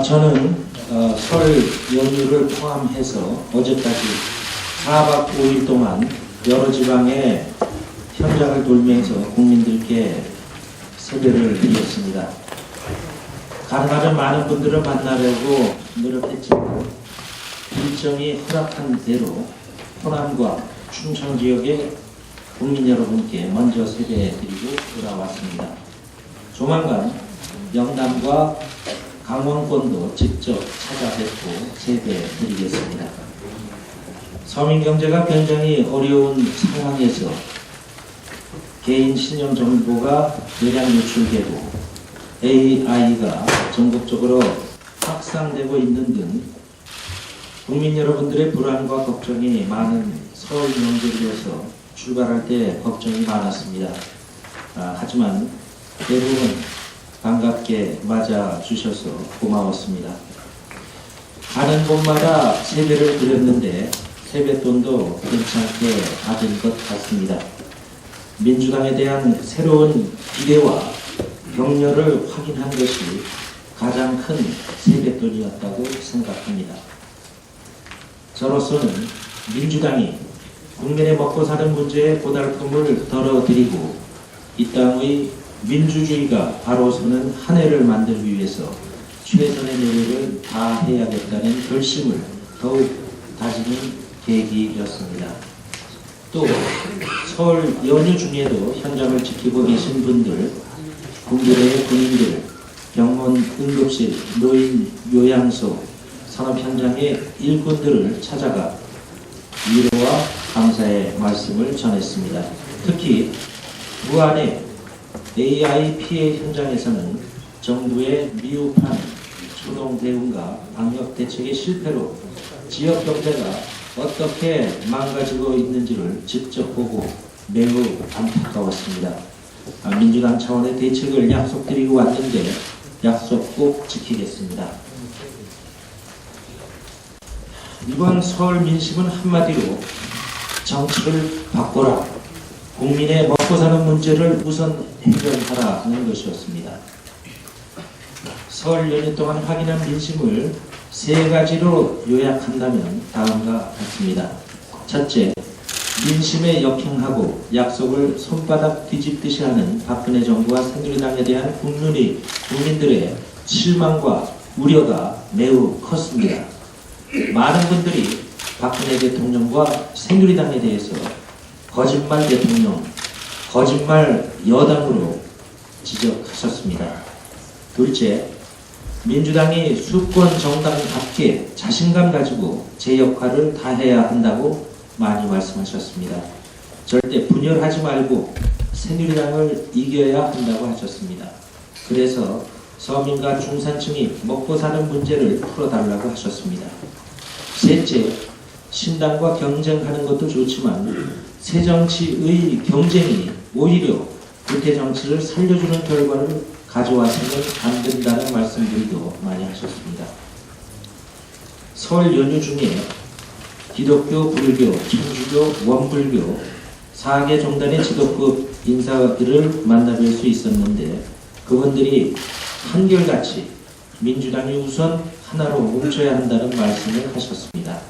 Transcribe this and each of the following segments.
저는 설 연휴를 포함해서 어제까지 4박 5일 동안 여러 지방의 현장을 돌면서 국민들께 세배를 드렸습니다. 가능하면 많은 분들을 만나려고 노력했지만 일정이 허락한 대로 호남과 충청 지역의 국민 여러분께 먼저 세배드리고 돌아왔습니다. 조만간 영남과 강원권도 직접 찾아뵙고 세배드리겠습니다. 서민 경제가 굉장히 어려운 상황에서 개인 신용 정보가 대량 유출되고 AI가 전국적으로 확산되고 있는 등 국민 여러분들의 불안과 걱정이 많은 설 명절이어서 출발할 때 걱정이 많았습니다. 하지만 대부분 반갑게 맞아주셔서 고마웠습니다. 가는 곳마다 세배를 드렸는데 세뱃돈도 괜찮게 받은 것 같습니다. 민주당에 대한 새로운 기대와 격려를 확인한 것이 가장 큰 세뱃돈이었다고 생각합니다. 저로서는 민주당이 국민의 먹고 사는 문제에 고달픔을 덜어드리고 이 땅의 민주주의가 바로 서는 한 해를 만들기 위해서 최선의 노력을 다해야겠다는 결심을 더욱 다지는 계기였습니다. 또 설 연휴 중에도 현장을 지키고 계신 분들, 군부대의 군인들, 병원, 응급실, 노인 요양소, 산업 현장의 일꾼들을 찾아가 위로와 감사의 말씀을 전했습니다. 특히 부안의 AI 피해 현장에서는 정부의 미흡한 초동 대응과 방역 대책의 실패로 지역 경제가 어떻게 망가지고 있는지를 직접 보고 매우 안타까웠습니다. 민주당 차원의 대책을 약속드리고 왔는데 약속 꼭 지키겠습니다. 이번 설 민심은 한마디로 정치를 바꿔라, 국민의 먹고 사는 문제를 우선 해결하라는 것이었습니다. 설 연휴 동안 확인한 민심을 세 가지로 요약한다면 다음과 같습니다. 첫째, 민심에 역행하고 약속을 손바닥 뒤집듯이 하는 박근혜 정부와 새누리당에 대한 국민들의 실망과 우려가 매우 컸습니다. 많은 분들이 박근혜 대통령과 새누리당에 대해서 거짓말 대통령, 거짓말 여당으로 지적하셨습니다. 둘째, 민주당이 수권 정당답게 자신감 가지고 제 역할을 다해야 한다고 많이 말씀하셨습니다. 절대 분열하지 말고 새누리당을 이겨야 한다고 하셨습니다. 그래서 서민과 중산층이 먹고 사는 문제를 풀어달라고 하셨습니다. 셋째, 신당과 경쟁하는 것도 좋지만 새정치의 경쟁이 오히려 구태 정치를 살려주는 결과를 가져와서는 안 된다는 말씀들도 많이 하셨습니다. 설 연휴 중에 기독교, 불교, 천주교, 원불교 4개 종단의 지도급 인사들을 만나뵐 수 있었는데 그분들이 한결같이 민주당이 우선 하나로 뭉쳐야 한다는 말씀을 하셨습니다.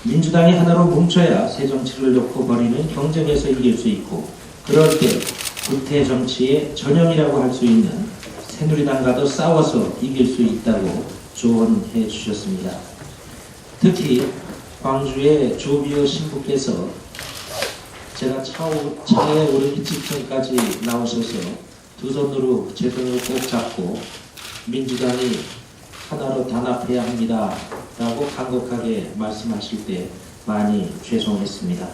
민주당이 하나로 뭉쳐야 새 정치를 놓고 벌이는 경쟁에서 이길 수 있고 그럴 때 구태 정치의 전형이라고 할 수 있는 새누리당과도 싸워서 이길 수 있다고 조언해 주셨습니다. 특히 광주의 조비오 신부께서 제가 차에 오르기 직전까지 나오셔서 두 손으로 제 손을 꼭 잡고 민주당이 하나로 단합해야 합니다 라고 간곡하게 말씀하실 때 많이 죄송했습니다.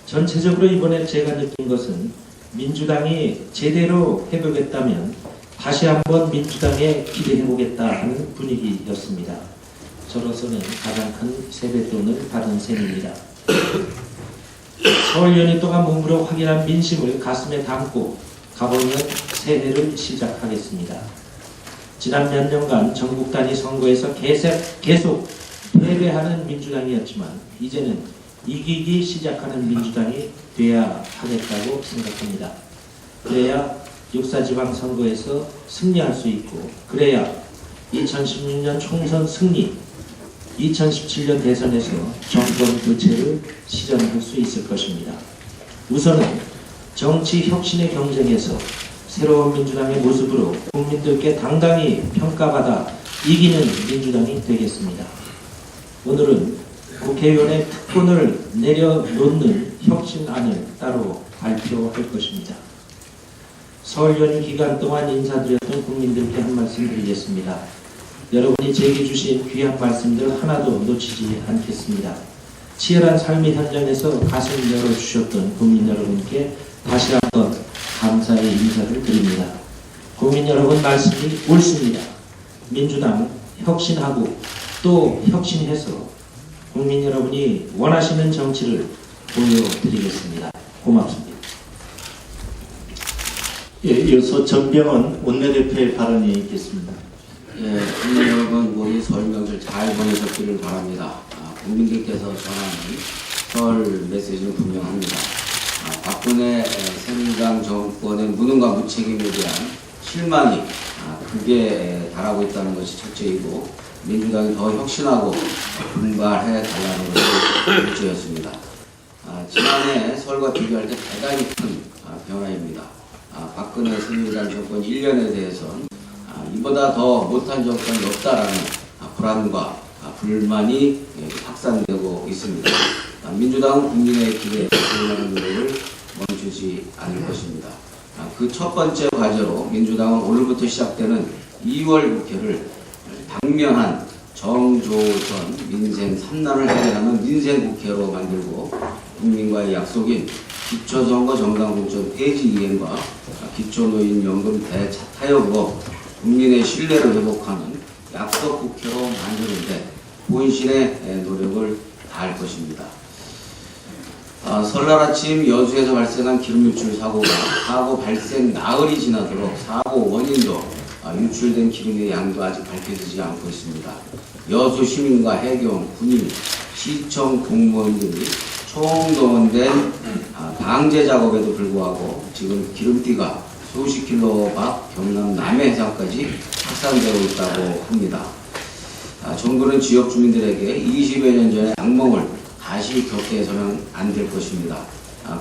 전체적으로 이번에 제가 느낀 것은 민주당이 제대로 해보겠다면 다시 한번 민주당에 기대해보겠다 하는 분위기였습니다. 저로서는 가장 큰 세뱃돈을 받은 셈입니다. 설 연휴 동안 몸으로 확인한 민심을 가슴에 담고 가보면 새해를 시작하겠습니다. 지난 몇 년간 전국 단위 선거에서 계속 패배하는 민주당이었지만 이제는 이기기 시작하는 민주당이 돼야 하겠다고 생각합니다. 그래야 6.4 지방선거에서 승리할 수 있고 그래야 2016년 총선 승리, 2017년 대선에서 정권 교체를 실현할 수 있을 것입니다. 우선은 정치 혁신의 경쟁에서 새로운 민주당의 모습으로 국민들께 당당히 평가받아 이기는 민주당이 되겠습니다. 오늘은 국회의원의 특권을 내려놓는 혁신안을 따로 발표할 것입니다. 설 연휴 기간 동안 인사드렸던 국민들께 한 말씀 드리겠습니다. 여러분이 제게 주신 귀한 말씀들 하나도 놓치지 않겠습니다. 치열한 삶의 현장에서 가슴 열어주셨던 국민 여러분께 다시 한번 감사의 인사를 드립니다. 국민 여러분 말씀이 옳습니다. 민주당 혁신하고 또 혁신해서 국민 여러분이 원하시는 정치를 보여드리겠습니다. 고맙습니다. 예, 이어서 전병헌 원내대표의 발언이 있겠습니다. 예, 국민 여러분 모두 설 명절 잘 보내셨기를 바랍니다. 국민들께서 전하는 설 메시지는 분명합니다. 박근혜 새누리당 정권의 무능과 무책임에 대한 실망이 극에 달하고 있다는 것이 첫째이고, 민주당이 더 혁신하고 분발해 달라는 것이 둘째였습니다. 지난해 설과 비교할 때 대단히 큰 변화입니다. 박근혜 새누리당 정권 1년에 대해서는 이보다 더 못한 정권이 없다라는 불안과 불만이 확산되고 있습니다. 민주당은 국민의 기대에 부응하는 노력을 멈추지 않을 것입니다. 그 첫 번째 과제로 민주당은 오늘부터 시작되는 2월 국회를 당면한 정조전 민생 3난을 해결하는 민생국회로 만들고, 국민과의 약속인 기초선거 정당공천 폐지 이행과 기초노인연금 대타협으로 국민의 신뢰를 회복하는 약속국회로 만드는데 본신의 노력을 다할 것입니다. 설날 아침 여수에서 발생한 기름 유출 사고가 사고 발생 나흘이 지나도록 사고 원인도 유출된 기름의 양도 아직 밝혀지지 않고 있습니다. 여수 시민과 해경, 군인, 시청 공무원들이 총동원된 방제 작업에도 불구하고 지금 기름띠가 수십 킬로 밖 경남 남해해상까지 확산되고 있다고 합니다. 정부는 지역 주민들에게 20여 년 전의 악몽을 다시 겪게 해서는 안 될 것입니다.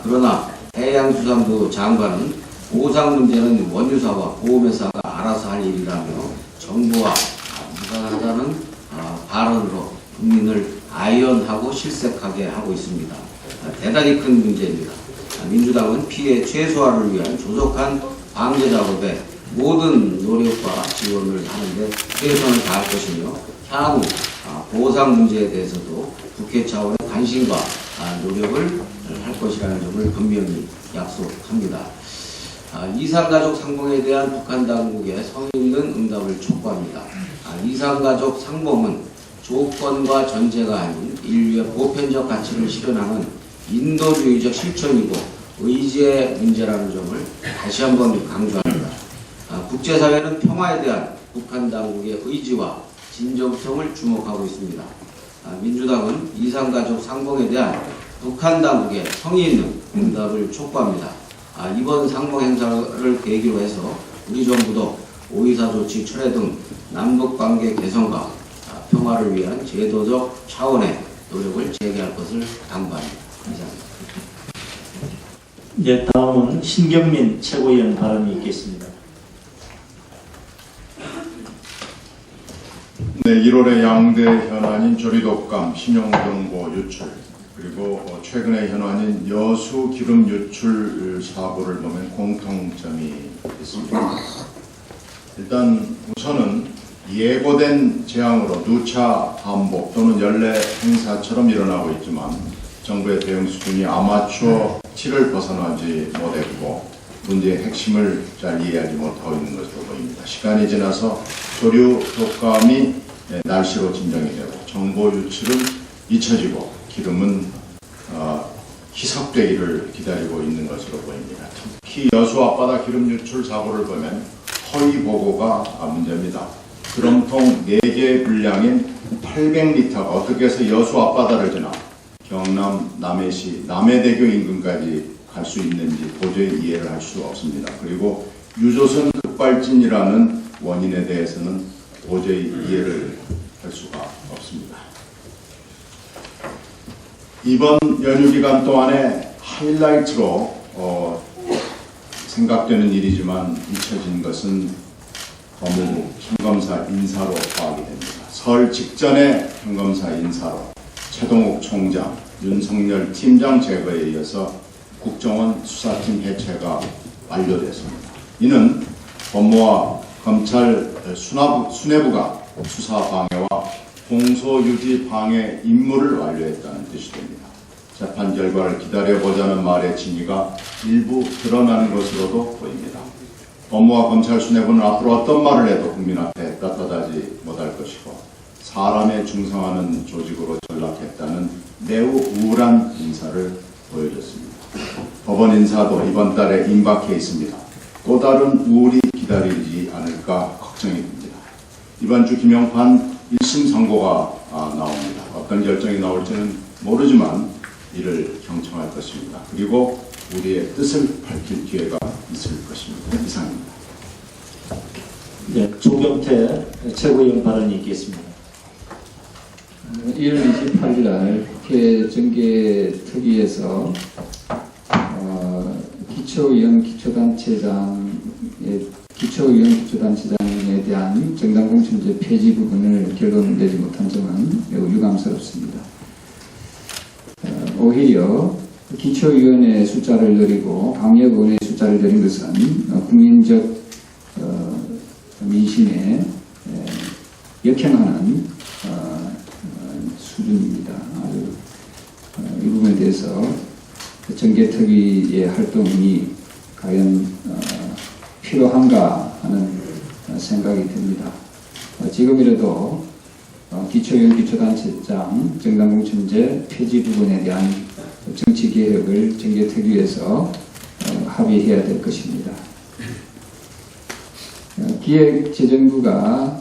그러나 해양수산부 장관은 보상 문제는 원유사와 보험회사가 알아서 할 일이라며 정부와 무관하다는 발언으로 국민을 아연하고 실색하게 하고 있습니다. 대단히 큰 문제입니다. 민주당은 피해 최소화를 위한 조속한 방제 작업에 모든 노력과 지원을 하는데 최선을 다할 것이며, 향후 보상 문제에 대해서도 국회 차원의 관심과 노력을 할 것이라는 점을 분명히 약속합니다. 이산가족 상봉에 대한 북한 당국의 성의 있는 응답을 촉구합니다. 이산가족 상봉은 조건과 전제가 아닌 인류의 보편적 가치를 실현하는 인도주의적 실천이고 의지의 문제라는 점을 다시 한번 강조합니다. 국제사회는 평화에 대한 북한 당국의 의지와 진정성을 주목하고 있습니다. 민주당은 이산가족 상봉에 대한 북한 당국의 성의 있는 응답을 촉구합니다. 이번 상봉 행사를 계기로 해서 우리 정부도 오이사 조치 철회 등 남북관계 개선과 평화를 위한 제도적 차원의 노력을 재개할 것을 당부합니다. 이상입니다. 네, 다음은 신경민 최고위원 발언이 있겠습니다. 네, 1월의 양대 현안인 조리독감, 신용정보 유출, 그리고 최근의 현안인 여수 기름 유출 사고를 보면 공통점이 있습니다. 일단 우선은 예고된 재앙으로 누차 반복 또는 연례 행사처럼 일어나고 있지만 정부의 대응 수준이 아마추어 치를 벗어나지 못했고 문제의 핵심을 잘 이해하지 못하고 있는 것으로 보입니다. 시간이 지나서 조류 독감이 날씨로 진정이 되고 정보 유출은 잊혀지고 기름은 희석되기를 기다리고 있는 것으로 보입니다. 특히 여수 앞바다 기름 유출 사고를 보면 허위 보고가 문제입니다. 드럼통 4개 분량인 800리터가 어떻게 해서 여수 앞바다를 지나 경남 남해시 남해대교 인근까지 갈 수 있는지 도저히 이해를 할 수 없습니다. 그리고 유조선 급발진이라는 원인에 대해서는 도저히 이해를 할 수가 없습니다. 이번 연휴 기간 동안에 하이라이트로 생각되는 일이지만 잊혀진 것은 법무부 평검사 인사로 파악이 됩니다. 설 직전에 평검사 인사로 최동욱 총장, 윤석열 팀장 제거에 이어서 국정원 수사팀 해체가 완료됐습니다. 이는 법무와 검찰 수뇌부가 수사 방해와 공소유지 방해 임무를 완료했다는 뜻이 됩니다. 재판 결과를 기다려보자는 말의 진위가 일부 드러나는 것으로도 보입니다. 법무와 검찰 수뇌부는 앞으로 어떤 말을 해도 국민 앞에 떳떳하지 못할 것이고 사람에 중성하는 조직으로 전락했다는 매우 우울한 인사를 보여줬습니다. 법원 인사도 이번 달에 임박해 있습니다. 또 다른 우울이 기다리지 않을까 걱정이 됩니다. 이번 주 김영판 1심 선고가 나옵니다. 어떤 결정이 나올지는 모르지만 이를 경청할 것입니다. 그리고 우리의 뜻을 밝힐 기회가 있을 것입니다. 이상입니다. 네, 조경태 최고위원 발언이 있겠습니다. 1월 28일 날 국회 정개특위에서 기초의원 기초단체장에 대한 정당공천제 폐지 부분을 결론내지 못한 점은 매우 유감스럽습니다. 오히려 기초위원회 숫자를 늘리고 강력의원의 숫자를 늘린 것은 국민적 민심에 역행하는 수준입니다. 아주 이 부분에 대해서 정개특위의 활동이 과연 필요한가 하는 생각이 듭니다. 지금이라도 기초위원 기초단체장 정당공천제 폐지 부분에 대한 정치개혁을 정개특위에서 합의해야 될 것입니다. 기획재정부가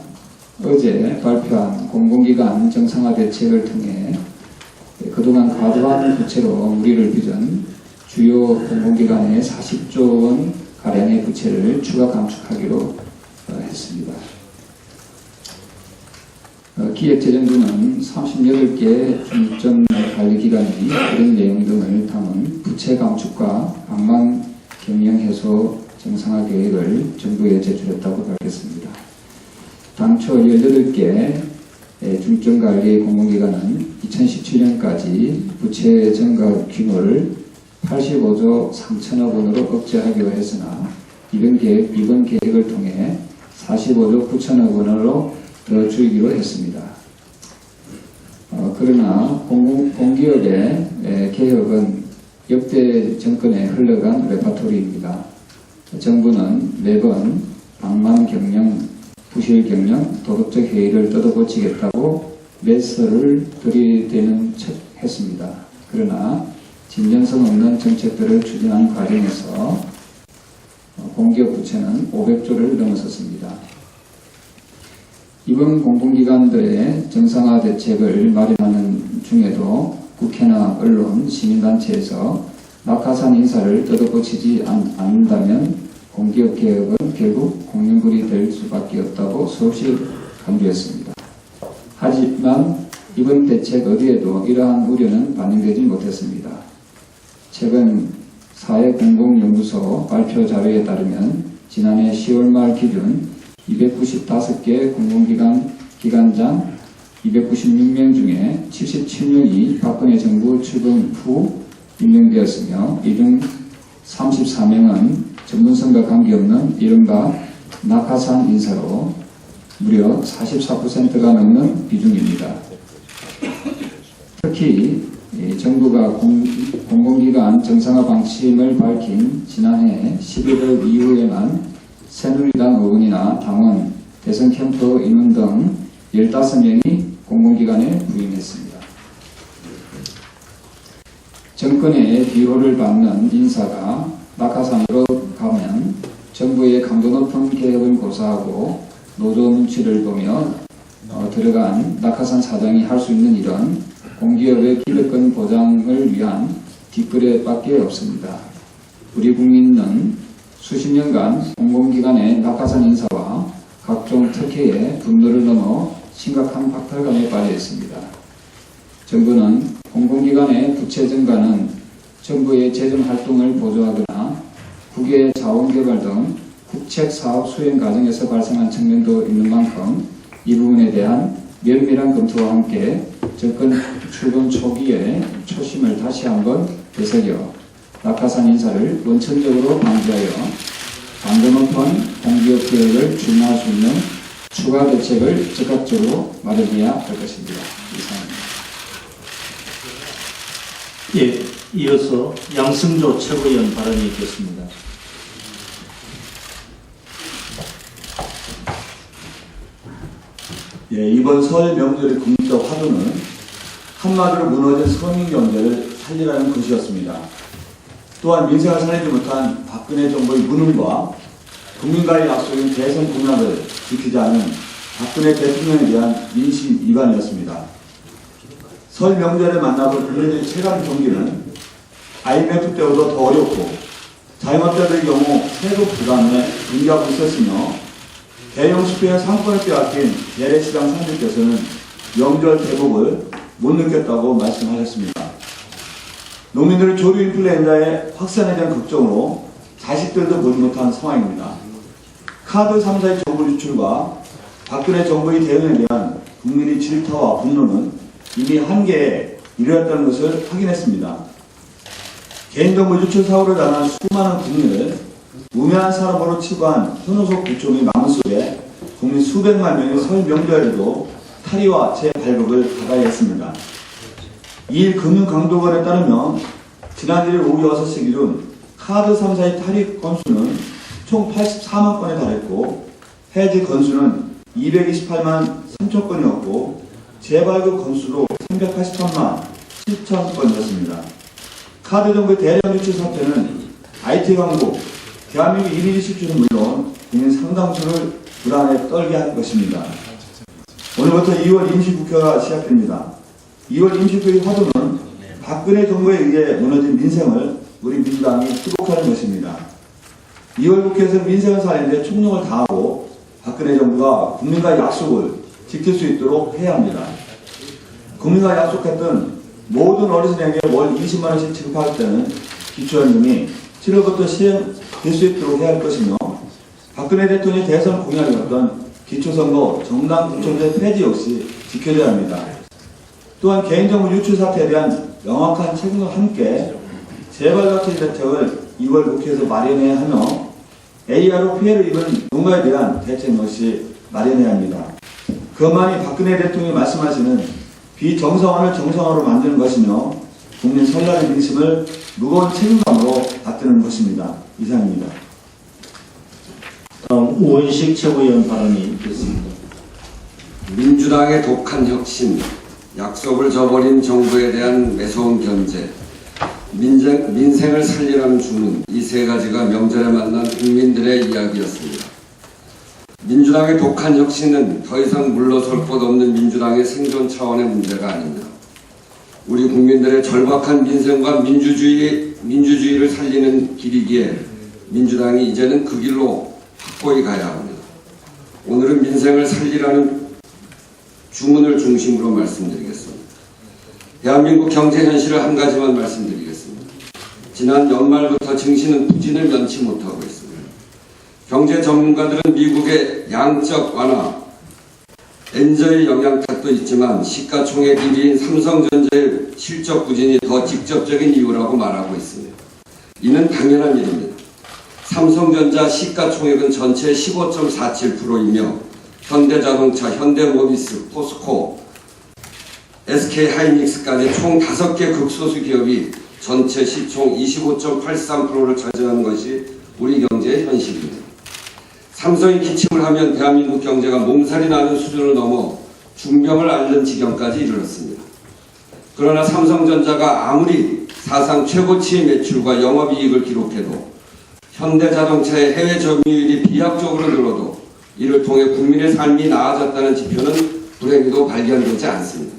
어제 발표한 공공기관 정상화 대책을 통해 그동안 과도한 부채로 우리를 빚은 주요 공공기관의 40조 원 가량의 부채를 추가 감축하기로 했습니다. 기획재정부는 38개 중점 관리기관이 이런 내용 등을 담은 부채 감축과 방만 경영 해소 정상화 계획을 정부에 제출했다고 밝혔습니다. 당초 18개 중점관리 공공기관은 2017년까지 부채 증가 규모를 85조 3천억 원으로 억제하기로 했으나 이번 계획을 통해 45조 9천억 원으로 더 줄이기로 했습니다. 그러나 공기업의 개혁은 역대 정권에 흘러간 레파토리입니다. 정부는 매번 방만 경영, 부실 경영, 도덕적 해이를 뜯어고치겠다고 매설을 들이대는 척 했습니다. 그러나 진정성 없는 정책들을 추진하는 과정에서 공기업 부채는 500조를 넘어섰습니다. 이번 공공기관들의 정상화 대책을 마련하는 중에도 국회나 언론, 시민단체에서 낙하산 인사를 뜯어고치지 않는다면 공기업 개혁은 결국 공연불이 될 수밖에 없다고 수없이 강조했습니다. 하지만 이번 대책 어디에도 이러한 우려는 반영되지 못했습니다. 최근 사회공공연구소 발표 자료에 따르면 지난해 10월 말 기준 295개 공공기관 기관장 296명 중에 77명이 박근혜 정부 출범 후 임명되었으며 이 중 34명은 전문성과 관계없는 이른바 낙하산 인사로 무려 44%가 넘는 비중입니다. 특히 정부가 공공기관 정상화 방침을 밝힌 지난해 11월 이후에만 새누리당 의원이나 당원, 대선 캠프 인원 등 15명이 공공기관에 부임했습니다. 정권의 비호를 받는 인사가 낙하산으로 가면 정부의 강도 높은 개혁을 고사하고 노조 눈치를 보며 들어간 낙하산 사장이 할 수 있는 일은 공기업의 기득권 보장을 위한 뒷거래밖에 없습니다. 우리 국민은 수십 년간 공공기관의 낙하산 인사와 각종 특혜에 분노를 넘어 심각한 박탈감에 빠져 있습니다. 정부는 공공기관의 부채 증가는 정부의 재정활동을 보조하거나 국외 자원개발 등 국책사업 수행 과정에서 발생한 측면도 있는 만큼 이 부분에 대한 면밀한 검토와 함께 정권 출범 초기에 초심을 다시 한번 되새겨 낙하산 인사를 원천적으로 방지하여 감도 높은 공기업 계획을 준화할 수 있는 추가 대책을 적극적으로 마련해야 할 것입니다. 이상입니다. 예, 이어서 양승조 최고위원 발언이 있겠습니다. 예, 이번 설 명절의 국민적 화두는 한마디로 무너진 서민 경제를 살리라는 것이었습니다. 또한 민생을 살리지 못한 박근혜 정부의 무능과 국민과의 약속인 대선 공약을 지키지 않은 박근혜 대통령에 대한 민심 위반이었습니다. 설 명절에 만나볼 국민의 체감 경기는 IMF 때보다 더 어렵고 자영업자들의 경우 세금 부담에 응하고 있었으며 대형 슈퍼의 상권을 빼앗긴 재래시장 상주께서는 명절 대복을 못 느꼈다고 말씀하셨습니다. 농민들은 조류 인플루엔자의 확산에 대한 걱정으로 자식들도 보지 못한 상황입니다. 카드 3사의 정보 유출과 박근혜 정부의 대응에 대한 국민의 질타와 분노는 이미 한계에 이르렀다는 것을 확인했습니다. 개인정보 유출 사고를 당한 수많은 국민을 무면한 사람으로 치부한 현우석 부총리 마음속에 국민 수백만 명의 설 명절에도 탈의와 재발급을 받아야 했습니다. 2일 금융강도관에 따르면 지난 1일 오후 6시 기준 카드 3사의 탈의 건수는 총 84만 건에 달했고 해지 건수는 228만 3천 건이었고 재발급 건수도 383만 7천 건이었습니다. 카드 정보의 대량 유출 사태는 IT 광고, 대한민국 1위 실주는 물론 국민 상당수를 불안에 떨게 할 것입니다. 오늘부터 2월 임시국회가 시작됩니다. 2월 임시국회의 화두는 박근혜 정부에 의해 무너진 민생을 우리 민주당이 회복하는 것입니다. 2월 국회에서 민생을 살리는 데 총력을 다하고 박근혜 정부가 국민과의 약속을 지킬 수 있도록 해야 합니다. 국민과 약속했던 모든 어르신에게 월 20만 원씩 지급할 때는 기초연금이 7월부터 시행될 수 있도록 해야 할 것이며 박근혜 대통령의 대선 공약이었던 기초선거 정당 구청제 폐지 역시 지켜져야 합니다. 또한 개인정보 유출 사태에 대한 명확한 책임과 함께 재발급처리 대책을 2월 국회에서 마련해야 하며 AR로 피해를 입은 농가에 대한 대책 역시 마련해야 합니다. 그것만이 박근혜 대통령이 말씀하시는 비정상화를 정상화로 만드는 것이며 국민 설날의 민심을 무거운 책임감으로 받드는 것입니다. 이상입니다. 다음 우원식 최고위원 발언이 있겠습니다. 민주당의 독한 혁신, 약속을 저버린 정부에 대한 매서운 견제, 민생을 살리라는 주문, 이 세 가지가 명절에 만난 국민들의 이야기였습니다. 민주당의 독한 혁신은 더 이상 물러설 것 없는 민주당의 생존 차원의 문제가 아닙니다. 우리 국민들의 절박한 민생과 민주주의를 살리는 길이기에 민주당이 이제는 그 길로 확고히 가야 합니다. 오늘은 민생을 살리라는 주문을 중심으로 말씀드리겠습니다. 대한민국 경제 현실을 한 가지만 말씀드리겠습니다. 지난 연말부터 증시는 부진을 면치 못하고 있습니다. 경제 전문가들은 미국의 양적 완화, 엔저의 영향 탓도 있지만 시가총액 1위인 삼성전자의 실적 부진이 더 직접적인 이유라고 말하고 있습니다. 이는 당연한 일입니다. 삼성전자 시가총액은 전체의 15.47%이며 현대자동차, 현대모비스, 포스코, SK하이닉스까지 총 5개 극소수 기업이 전체 시총 25.83%를 차지하는 것이 우리 경제의 현실입니다. 삼성이 기침을 하면 대한민국 경제가 몸살이 나는 수준을 넘어 중병을 앓는 지경까지 이르렀습니다. 그러나 삼성전자가 아무리 사상 최고치의 매출과 영업이익을 기록해도 현대자동차의 해외 점유율이 비약적으로 늘어도 이를 통해 국민의 삶이 나아졌다는 지표는 불행히도 발견되지 않습니다.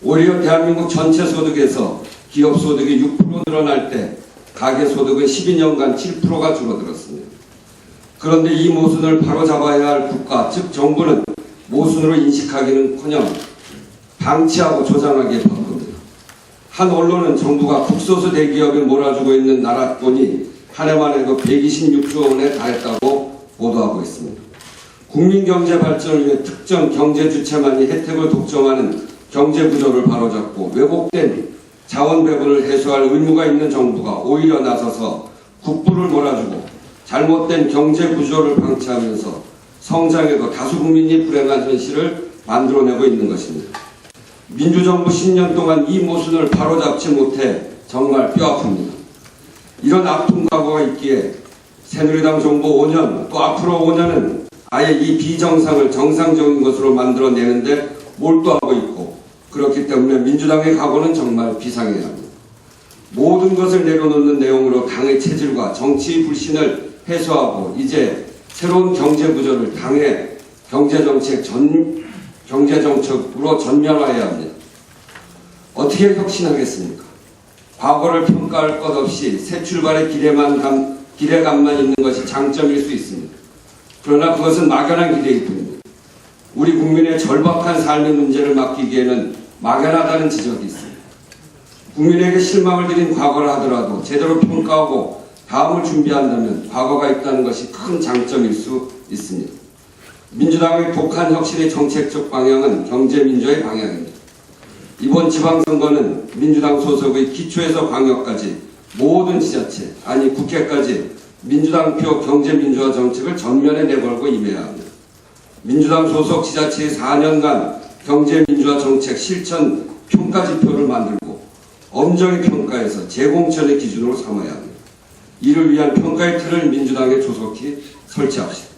오히려 대한민국 전체 소득에서 기업 소득이 6% 늘어날 때 가계 소득은 12년간 7%가 줄어들었습니다. 그런데 이 모순을 바로잡아야 할 국가, 즉 정부는 모순으로 인식하기는커녕 방치하고 조장하기에 바쁩니다. 한 언론은 정부가 국소수 대기업에 몰아주고 있는 나라 돈이 한 해만 해도 126조 원에 달했다고 보도하고 있습니다. 국민 경제 발전을 위해 특정 경제 주체만이 혜택을 독점하는 경제 구조를 바로잡고 왜곡된 자원 배분을 해소할 의무가 있는 정부가 오히려 나서서 국부를 몰아주고 잘못된 경제 구조를 방치하면서 성장에도 다수 국민이 불행한 현실을 만들어내고 있는 것입니다. 민주정부 10년 동안 이 모순을 바로잡지 못해 정말 뼈아픕니다. 이런 아픈 과거가 있기에 새누리당 정부 5년 또 앞으로 5년은 아예 이 비정상을 정상적인 것으로 만들어내는데 몰두하고 있고 그렇기 때문에 민주당의 각오는 정말 비상해야 합니다. 모든 것을 내려놓는 내용으로 당의 체질과 정치 불신을 해소하고 이제 새로운 경제 구조를 당의 경제정책으로 전면화해야 합니다. 어떻게 혁신하겠습니까? 과거를 평가할 것 없이 새 출발의 기대감만 있는 것이 장점일 수 있습니다. 그러나 그것은 막연한 기대일 뿐입니다. 우리 국민의 절박한 삶의 문제를 맡기기에는 막연하다는 지적이 있습니다. 국민에게 실망을 드린 과거를 하더라도 제대로 평가하고 다음을 준비한다면 과거가 있다는 것이 큰 장점일 수 있습니다. 민주당의 독한 혁신의 정책적 방향은 경제민주화의 방향입니다. 이번 지방선거는 민주당 소속의 기초에서 광역까지 모든 지자체, 아니 국회까지 민주당표 경제민주화 정책을 전면에 내걸고 임해야 합니다. 민주당 소속 지자체의 4년간 경제민주화 정책 실천 평가지표를 만들고 엄정히 평가해서 재공천의 기준으로 삼아야 합니다. 이를 위한 평가의 틀을 민주당에 조속히 설치합시다.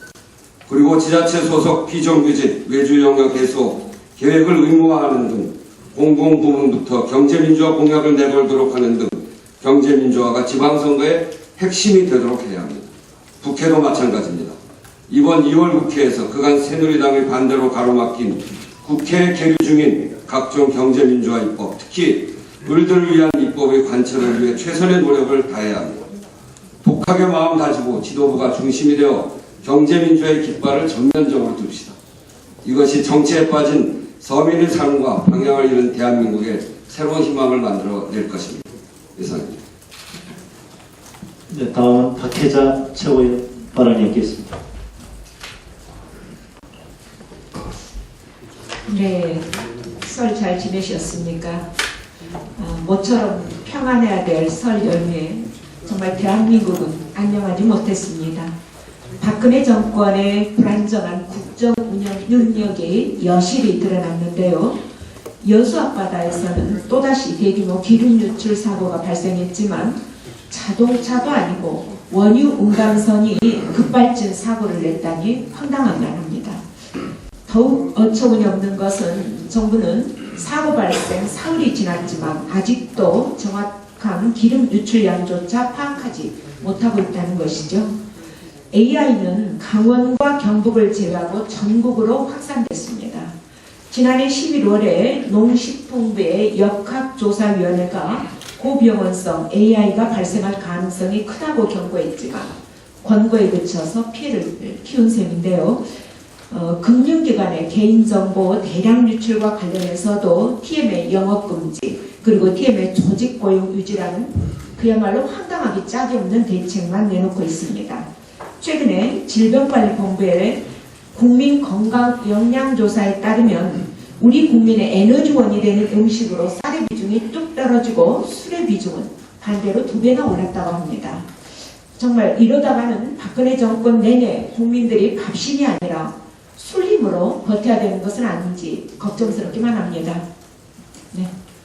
그리고 지자체 소속 비정규직 외주 영역 해소 계획을 의무화하는 등 공공부문부터 경제민주화 공약을 내걸도록 하는 등 경제민주화가 지방선거의 핵심이 되도록 해야 합니다. 국회도 마찬가지입니다. 이번 2월 국회에서 그간 새누리당의 반대로 가로막힌 국회에 계류 중인 각종 경제민주화 입법, 특히 을들을 위한 입법의 관철을 위해 최선의 노력을 다해야 합니다. 독하게 마음 다지고 지도부가 중심이 되어 경제민주화의 깃발을 전면적으로 듭시다. 이것이 정치에 빠진 서민의 삶과 방향을 잃은 대한민국의 새로운 희망을 만들어낼 것입니다. 이상입니다. 네, 다음은 박혜자 최고위원 발언이 있겠습니다. 네, 설 잘 지내셨습니까? 모처럼 평안해야 될 설 연휴에 정말 대한민국은 안녕하지 못했습니다. 박근혜 정권의 불안정한 국정 운영 능력이 여실히 드러났는데요. 여수 앞바다에서는 또다시 대규모 기름 유출 사고가 발생했지만 자동차도 아니고 원유 운강선이 급발진 사고를 냈다니 황당하기만 합니다. 더욱 어처구니 없는 것은 정부는 사고 발생 사흘이 지났지만 아직도 정확한 기름 유출량조차 파악하지 못하고 있다는 것이죠. AI는 강원과 경북을 제외하고 전국으로 확산됐습니다. 지난해 11월에 농식품부의 역학조사위원회가 고병원성 AI가 발생할 가능성이 크다고 경고했지만 권고에 그쳐서 피해를 키운 셈인데요. 금융기관의 개인정보 대량 유출과 관련해서도 TM의 영업금지 그리고 TM의 조직고용 유지라는 그야말로 황당하기 짝이 없는 대책만 내놓고 있습니다. 최근에 질병관리본부의 국민건강영양조사에 따르면 우리 국민의 에너지원이 되는 음식으로 쌀의 비중이 뚝 떨어지고 술의 비중은 반대로 2배나 올랐다고 합니다. 정말 이러다가는 박근혜 정권 내내 국민들이 밥심이 아니라 술 힘으로 버텨야 되는 것은 아닌지 걱정스럽기만 합니다. 네.